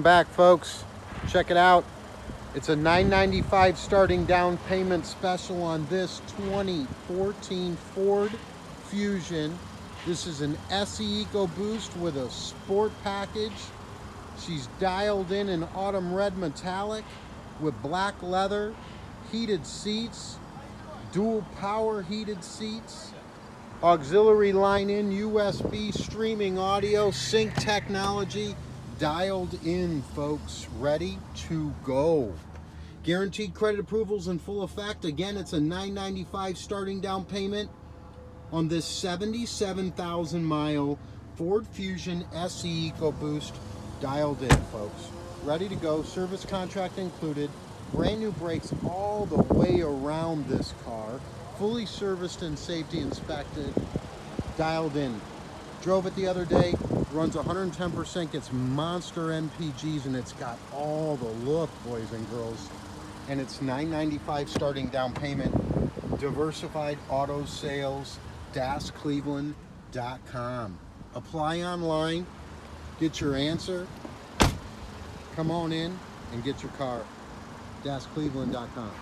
Welcome back, folks. Check it out. It's a $995 starting down payment special on this 2014 Ford Fusion. This is an SE EcoBoost with a sport package. She's dialed in autumn red metallic with black leather, heated seats, dual power heated seats, auxiliary line in, USB streaming audio, sync technology, dialed in, folks, ready to go. Guaranteed credit approvals in full effect. Again, it's a $995 starting down payment on this 77,000 mile Ford Fusion SE EcoBoost, dialed in, folks. Ready to go, service contract included, brand new brakes all the way around this car, fully serviced and safety inspected, dialed in. Drove it the other day, runs 110%, gets monster MPGs, and it's got all the look, boys and girls. And it's $995 starting down payment. Diversified Auto Sales, Cleveland.com. Apply online, get your answer, come on in and get your car. Cleveland.com.